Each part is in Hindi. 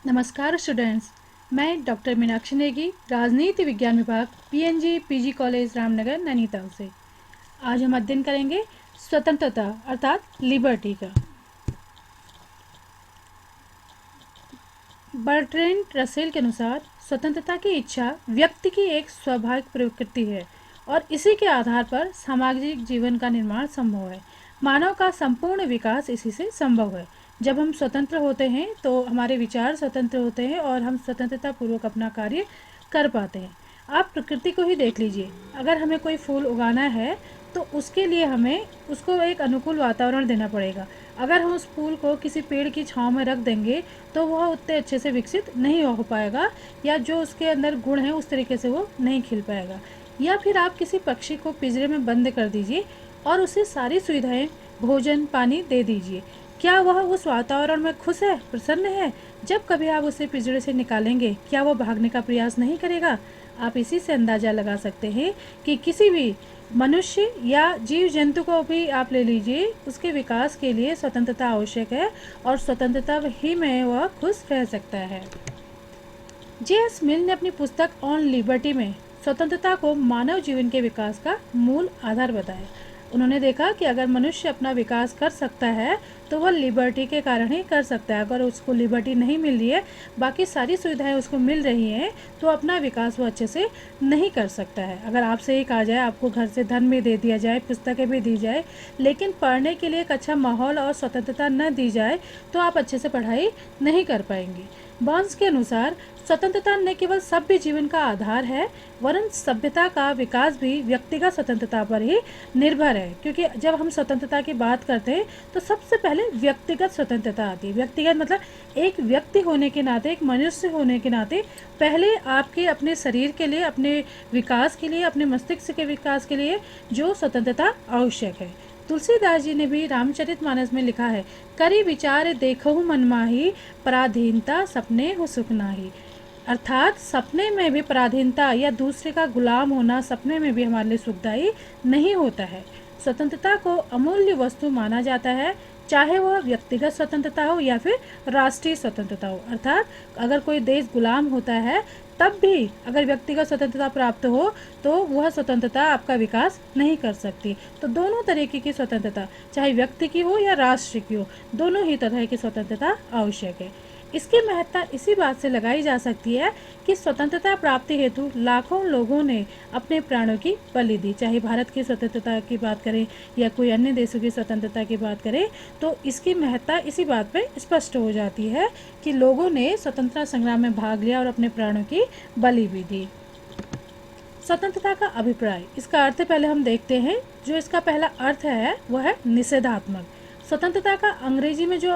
नमस्कार स्टूडेंट्स। मैं डॉक्टर मीनाक्षी नेगी, राजनीति विज्ञान विभाग, PNG PG college Ramnagar Nainital से। आज हम अध्ययन करेंगे स्वतंत्रता अर्थात लिबर्टी का। बर्ट्रैंड रसेल के अनुसार स्वतंत्रता की इच्छा व्यक्ति की एक स्वाभाविक प्रकृति है और इसी के आधार पर सामाजिक जीवन का निर्माण संभव है। मानव का संपूर्ण विकास इसी से संभव है। जब हम स्वतंत्र होते हैं तो हमारे विचार स्वतंत्र होते हैं और हम स्वतंत्रता पूर्वक अपना कार्य कर पाते हैं। आप प्रकृति को ही देख लीजिए। अगर हमें कोई फूल उगाना है तो उसके लिए हमें उसको एक अनुकूल वातावरण देना पड़ेगा। अगर हम उस फूल को किसी पेड़ की छांव में रख देंगे तो वह उतने अच्छे से विकसित नहीं हो पाएगा या जो उसके अंदर गुण है उस तरीके से वो नहीं खिल पाएगा। या फिर आप किसी पक्षी को पिंजरे में बंद कर दीजिए और उसे सारी सुविधाएं, भोजन, पानी दे दीजिए। क्या वह उस वातावरण में खुश है, प्रसन्न है? जब कभी आप उसे पिंजरे से निकालेंगे, क्या वह भागने का प्रयास नहीं करेगा? आप इसी से अंदाजा लगा सकते हैं कि किसी भी मनुष्य या जीव जंतु को भी आप ले लीजिए, उसके विकास के लिए स्वतंत्रता आवश्यक है और स्वतंत्रता ही में वह खुश रह सकता है। जे.एस. मिल ने अपनी पुस्तक ऑन लिबर्टी में स्वतंत्रता को मानव जीवन के विकास का मूल आधार बताया। उन्होंने देखा कि अगर मनुष्य अपना विकास कर सकता है तो वह लिबर्टी के कारण ही कर सकता है। अगर उसको लिबर्टी नहीं मिल रही है, बाकी सारी सुविधाएं उसको मिल रही हैं, तो अपना विकास वो अच्छे से नहीं कर सकता है। अगर आपसे ही कहा जाए, आपको घर से धन भी दे दिया जाए, पुस्तकें भी दी जाए, लेकिन पढ़ने के लिए एक अच्छा माहौल और स्वतंत्रता न दी जाए तो आप अच्छे से पढ़ाई नहीं कर पाएंगे। बर्न्स के अनुसार स्वतंत्रता न केवल सभ्य जीवन का आधार है वरन सभ्यता का विकास भी व्यक्तिगत स्वतंत्रता पर ही निर्भर है। क्योंकि जब हम स्वतंत्रता की बात करते हैं तो सबसे पहले व्यक्तिगत स्वतंत्रता आती है। व्यक्तिगत मतलब एक व्यक्ति होने के नाते, एक मनुष्य होने के नाते पहले आपके अपने शरीर के लिए, अपने विकास के लिए, अपने मस्तिष्क के विकास के लिए जो स्वतंत्रता आवश्यक है। तुलसीदास जी ने भी रामचरितमानस में लिखा है, करी विचार देखहु मन माही, पराधीनता सपने हो सुख नाही। अर्थात सपने में भी पराधीनता या दूसरे का गुलाम होना सपने में भी हमारे लिए सुखदायी नहीं होता है। स्वतंत्रता को अमूल्य वस्तु माना जाता है, चाहे वह व्यक्तिगत स्वतंत्रता हो या फिर राष्ट्रीय स्वतंत्रता हो। अर्थात अगर कोई देश गुलाम होता है तब भी अगर व्यक्तिगत स्वतंत्रता प्राप्त हो तो वह स्वतंत्रता आपका विकास नहीं कर सकती। तो दोनों तरीके की स्वतंत्रता, चाहे व्यक्ति की हो या राष्ट्र की हो, दोनों ही तरह की स्वतंत्रता आवश्यक है। इसकी महत्ता इसी बात से लगाई जा सकती है कि स्वतंत्रता प्राप्ति हेतु लाखों लोगों ने अपने प्राणों की बलि दी। चाहे भारत की स्वतंत्रता की बात करें या कोई अन्य देशों की स्वतंत्रता की बात करें तो इसकी महत्ता इसी बात पर स्पष्ट हो जाती है कि लोगों ने स्वतंत्रता संग्राम में भाग लिया और अपने प्राणों की बलि भी दी। स्वतंत्रता का अभिप्राय, इसका अर्थ पहले हम देखते हैं। जो इसका पहला अर्थ है वह है निषेधात्मक। स्वतंत्रता का अंग्रेजी में जो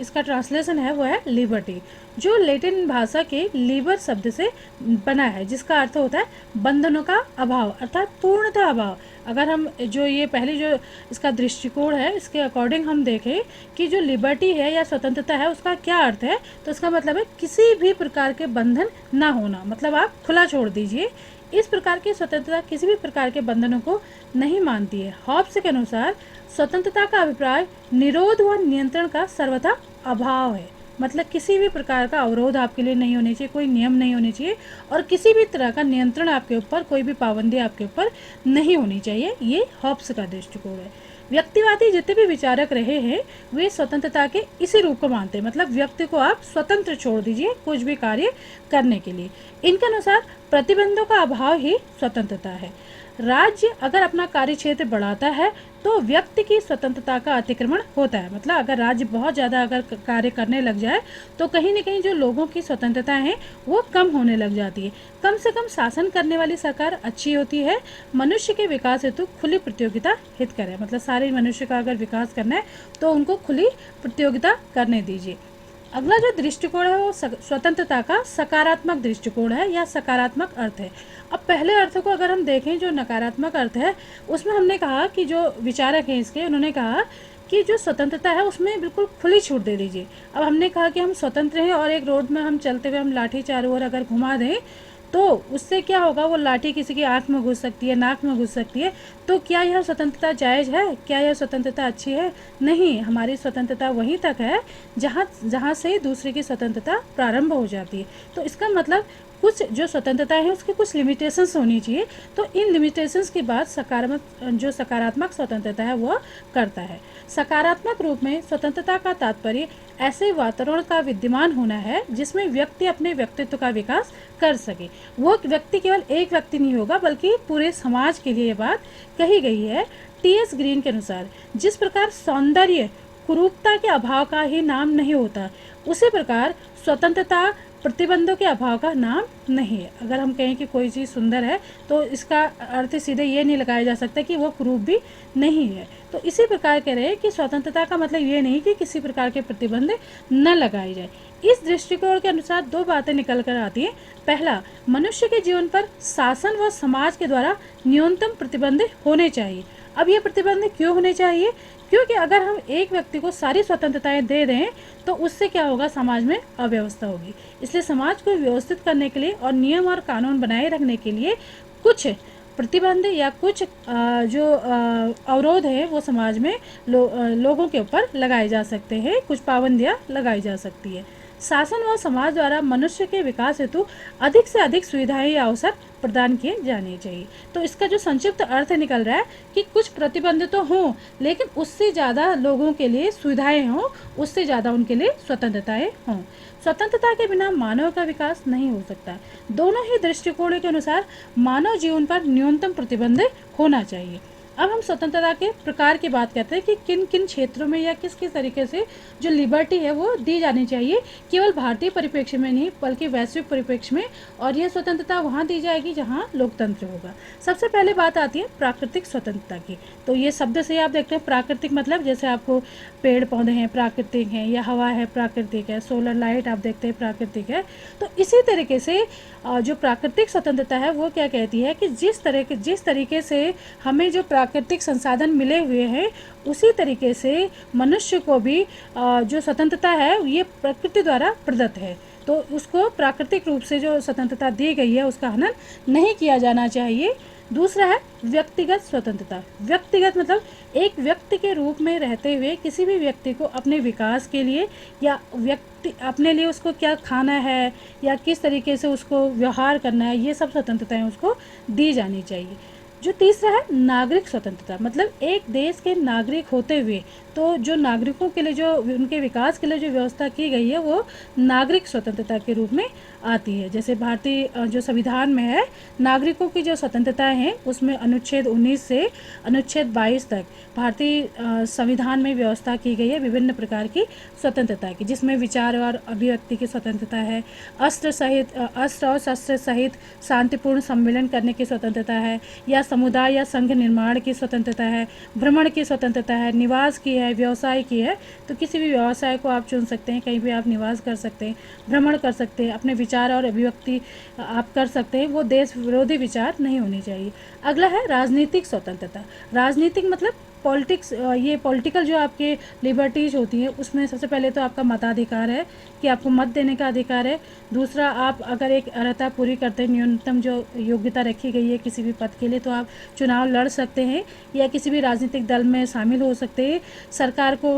इसका ट्रांसलेशन है वो है लिबर्टी, जो लैटिन भाषा के लिबर शब्द से बना है, जिसका अर्थ होता है बंधनों का अभाव अर्थात पूर्णतः अभाव। अगर हम जो ये पहले जो इसका दृष्टिकोण है इसके अकॉर्डिंग हम देखें कि जो लिबर्टी है या स्वतंत्रता है उसका क्या अर्थ है, तो इसका मतलब है किसी भी प्रकार के बंधन ना होना, मतलब आप खुला छोड़ दीजिए। इस प्रकार की स्वतंत्रता किसी भी प्रकार के बंधनों को नहीं मानती है। हॉब्स के अनुसार स्वतंत्रता का अभिप्राय निरोध व नियंत्रण का सर्वथा अभाव है। मतलब किसी भी प्रकार का अवरोध आपके लिए नहीं होनी चाहिए, कोई नियम नहीं होनी चाहिए और किसी भी तरह का नियंत्रण आपके ऊपर, कोई भी पाबंदी आपके ऊपर नहीं होनी चाहिए। ये हॉब्स का दृष्टिकोण है। व्यक्तिवादी जितने भी विचारक रहे हैं वे स्वतंत्रता के इसी रूप को मानते हैं, मतलब व्यक्ति को आप स्वतंत्र छोड़ दीजिए कुछ भी कार्य करने के लिए। इनके अनुसार प्रतिबंधों का अभाव ही स्वतंत्रता है। राज्य अगर अपना कार्य क्षेत्र बढ़ाता है तो व्यक्ति की स्वतंत्रता का अतिक्रमण होता है। मतलब अगर राज्य बहुत ज़्यादा अगर कार्य करने लग जाए तो कहीं न कहीं जो लोगों की स्वतंत्रता है वो कम होने लग जाती है। कम से कम शासन करने वाली सरकार अच्छी होती है। मनुष्य के विकास हेतु खुली प्रतियोगिता हितकर है, मतलब सारे मनुष्य का अगर विकास करना है तो उनको खुली प्रतियोगिता करने दीजिए। अगला जो दृष्टिकोण है वो स्वतंत्रता का सकारात्मक दृष्टिकोण है या सकारात्मक अर्थ है। अब पहले अर्थ को अगर हम देखें, जो नकारात्मक अर्थ है उसमें हमने कहा कि जो विचारक हैं इसके, उन्होंने कहा कि जो स्वतंत्रता है उसमें बिल्कुल खुली छूट दे दीजिए। अब हमने कहा कि हम स्वतंत्र हैं और एक रोड में हम चलते हुए हम लाठी चारों ओर अगर घुमा दें तो उससे क्या होगा, वो लाठी किसी की आंख में घुस सकती है, नाक में घुस सकती है। तो क्या यह स्वतंत्रता जायज़ है? क्या यह स्वतंत्रता अच्छी है? नहीं, हमारी स्वतंत्रता वहीं तक है जहाँ जहाँ से दूसरे की स्वतंत्रता प्रारंभ हो जाती है। तो इसका मतलब कुछ जो स्वतंत्रता है उसकी कुछ लिमिटेशंस होनी चाहिए। तो इन लिमिटेशंस के बाद सकारात्मक स्वतंत्रता है वह करता है। सकारात्मक रूप में स्वतंत्रता का तात्पर्य ऐसे वातावरण का विद्यमान होना है जिसमें व्यक्ति अपने व्यक्तित्व का विकास कर सके। वो व्यक्ति केवल एक व्यक्ति नहीं होगा बल्कि पूरे समाज के लिए ये बात कही गई है। टी.एस. ग्रीन के अनुसार जिस प्रकार सौंदर्य कुरूपता के अभाव का ही नाम नहीं होता, उसी प्रकार स्वतंत्रता प्रतिबंधों के अभाव का नाम नहीं है। अगर हम कहें कि कोई चीज़ सुंदर है तो इसका अर्थ सीधे ये नहीं लगाया जा सकता कि वो कुरूप भी नहीं है। तो इसी प्रकार कह रहे हैं कि स्वतंत्रता का मतलब ये नहीं कि किसी प्रकार के प्रतिबंध न लगाए जाए। इस दृष्टिकोण के अनुसार दो बातें निकल कर आती हैं। पहला, मनुष्य के जीवन पर शासन व समाज के द्वारा न्यूनतम प्रतिबंध होने चाहिए। अब ये प्रतिबंध क्यों होने चाहिए? क्योंकि अगर हम एक व्यक्ति को सारी स्वतंत्रताएं दे दें तो उससे क्या होगा, समाज में अव्यवस्था होगी। इसलिए समाज को व्यवस्थित करने के लिए और नियम और कानून बनाए रखने के लिए कुछ प्रतिबंध या कुछ जो अवरोध है वो समाज में लोगों के ऊपर लगाए जा सकते हैं, कुछ पाबंदियां लगाई जा सकती है। शासन व समाज द्वारा मनुष्य के विकास हेतु अधिक से अधिक सुविधाएं या अवसर प्रदान किए जाने चाहिए। तो इसका जो संक्षिप्त अर्थ निकल रहा है कि कुछ प्रतिबंध तो हों लेकिन उससे ज़्यादा लोगों के लिए सुविधाएं हों, उससे ज़्यादा उनके लिए स्वतंत्रताएं हों। स्वतंत्रता के बिना मानव का विकास नहीं हो सकता। दोनों ही दृष्टिकोणों के अनुसार मानव जीवन पर न्यूनतम प्रतिबंध होना चाहिए। अब हम स्वतंत्रता के प्रकार की बात करते हैं कि किन किन क्षेत्रों में या किस किस तरीके से जो लिबर्टी है वो दी जानी चाहिए, केवल भारतीय परिप्रेक्ष्य में नहीं बल्कि वैश्विक परिप्रेक्ष्य में। और यह स्वतंत्रता वहाँ दी जाएगी जहाँ लोकतंत्र होगा। सबसे पहले बात आती है प्राकृतिक स्वतंत्रता की। तो ये शब्द से आप देखते हैं प्राकृतिक मतलब जैसे आपको पेड़ पौधे हैं प्राकृतिक हैं, या हवा है प्राकृतिक है, सोलर लाइट आप देखते हैं प्राकृतिक है। तो इसी तरीके से जो प्राकृतिक स्वतंत्रता है वो क्या कहती है कि जिस तरीके से हमें जो प्राकृतिक संसाधन मिले हुए हैं उसी तरीके से मनुष्य को भी जो स्वतंत्रता है ये प्रकृति द्वारा प्रदत्त है। तो उसको प्राकृतिक रूप से जो स्वतंत्रता दी गई है उसका हनन नहीं किया जाना चाहिए। दूसरा है व्यक्तिगत स्वतंत्रता। व्यक्तिगत मतलब एक व्यक्ति के रूप में रहते हुए किसी भी व्यक्ति को अपने विकास के लिए या व्यक्ति अपने लिए उसको क्या खाना है या किस तरीके से उसको व्यवहार करना है, ये सब स्वतंत्रताएं उसको दी जानी चाहिए। जो तीसरा है नागरिक स्वतंत्रता, मतलब एक देश के नागरिक होते हुए तो जो नागरिकों के लिए जो उनके विकास के लिए जो व्यवस्था की गई है वो नागरिक स्वतंत्रता के रूप में आती है। जैसे भारतीय जो संविधान में है नागरिकों की जो स्वतंत्रताएं हैं उसमें अनुच्छेद 19 से अनुच्छेद 22 तक भारतीय संविधान में व्यवस्था की गई है विभिन्न प्रकार की स्वतंत्रता की, जिसमें विचार और अभिव्यक्ति की स्वतंत्रता है, अस्त्र और शस्त्र सहित शांतिपूर्ण सम्मेलन करने की स्वतंत्रता है, या समुदाय या संघ निर्माण की स्वतंत्रता है, भ्रमण की स्वतंत्रता है, निवास की है, व्यवसाय की है। तो किसी भी व्यवसाय को आप चुन सकते हैं, कहीं भी आप निवास कर सकते हैं, भ्रमण कर सकते हैं, अपने विचार और अभिव्यक्ति आप कर सकते हैं। वो देश विरोधी विचार नहीं होने चाहिए। अगला है राजनीतिक स्वतंत्रता। राजनीतिक मतलब पॉलिटिक्स, ये पॉलिटिकल जो आपके लिबर्टीज होती हैं उसमें सबसे पहले तो आपका मताधिकार है कि आपको मत देने का अधिकार है। दूसरा, आप अगर एक अर्हता पूरी करते हैं, न्यूनतम जो योग्यता रखी गई है किसी भी पद के लिए, तो आप चुनाव लड़ सकते हैं या किसी भी राजनीतिक दल में शामिल हो सकते हैं। सरकार को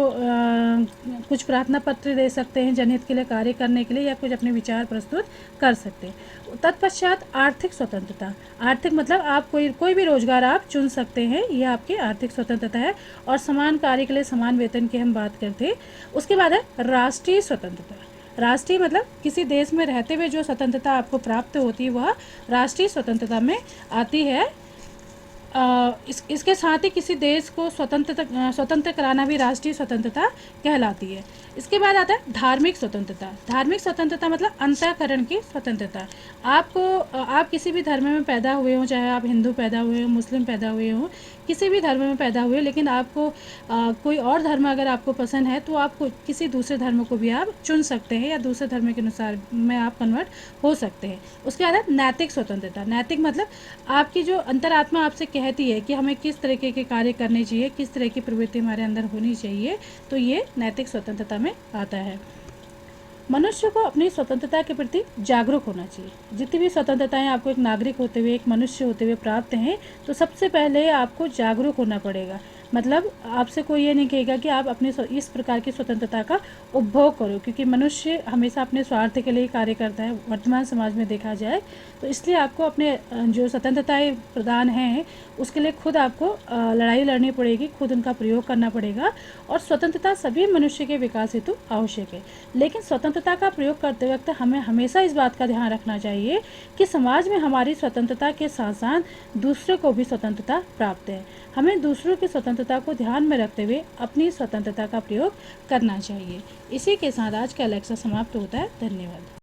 कुछ प्रार्थना पत्र दे सकते हैं जनहित के लिए कार्य करने के लिए, या कुछ अपने विचार प्रस्तुत कर सकते हैं। तत्पश्चात आर्थिक स्वतंत्रता। आर्थिक मतलब आप कोई भी रोजगार आप चुन सकते हैं, यह आपकी आर्थिक स्वतंत्रता है। और समान कार्य के लिए समान वेतन की हम बात करते हैं। उसके बाद है राष्ट्रीय स्वतंत्रता। राष्ट्रीय मतलब किसी देश में रहते हुए जो स्वतंत्रता आपको प्राप्त होती है वह राष्ट्रीय स्वतंत्रता में आती है। इसके साथ ही किसी देश को स्वतंत्र कराना भी राष्ट्रीय स्वतंत्रता कहलाती है। इसके बाद आता है धार्मिक स्वतंत्रता। धार्मिक स्वतंत्रता मतलब अंतःकरण की स्वतंत्रता। आप किसी भी धर्म में पैदा हुए हों, चाहे आप हिंदू पैदा हुए हों, मुस्लिम पैदा हुए हों, किसी भी धर्म में पैदा हुए, लेकिन आपको कोई और धर्म अगर आपको पसंद है तो आप किसी दूसरे धर्म को भी आप चुन सकते हैं या दूसरे धर्म के अनुसार में आप कन्वर्ट हो सकते हैं। उसके बाद है नैतिक स्वतंत्रता। नैतिक मतलब आपकी जो अंतरात्मा आपसे कहती है कि हमें किस तरीके के कार्य करने चाहिए, किस तरह की प्रवृत्ति हमारे अंदर होनी चाहिए, तो ये नैतिक स्वतंत्रता में आता है। मनुष्य को अपनी स्वतंत्रता के प्रति जागरूक होना चाहिए। जितनी भी स्वतंत्रताएं आपको एक नागरिक होते हुए, एक मनुष्य होते हुए प्राप्त हैं, तो सबसे पहले आपको जागरूक होना पड़ेगा। मतलब आपसे कोई ये नहीं कहेगा कि आप अपने इस प्रकार की स्वतंत्रता का उपभोग करो, क्योंकि मनुष्य हमेशा अपने स्वार्थ के लिए कार्य करता है वर्तमान समाज में देखा जाए। तो इसलिए आपको अपने जो स्वतंत्रताएं प्रदान हैं उसके लिए खुद आपको लड़ाई लड़नी पड़ेगी, खुद उनका प्रयोग करना पड़ेगा। और स्वतंत्रता सभी मनुष्य के विकास हेतु आवश्यक है, लेकिन स्वतंत्रता का प्रयोग करते वक्त हमें हमेशा इस बात का ध्यान रखना चाहिए कि समाज में हमारी स्वतंत्रता के साथ साथ दूसरों को भी स्वतंत्रता प्राप्त है। हमें दूसरों की स्वतंत्रता को ध्यान में रखते हुए अपनी स्वतंत्रता का प्रयोग करना चाहिए। इसी के साथ आज का लेक्चर समाप्त होता है। धन्यवाद।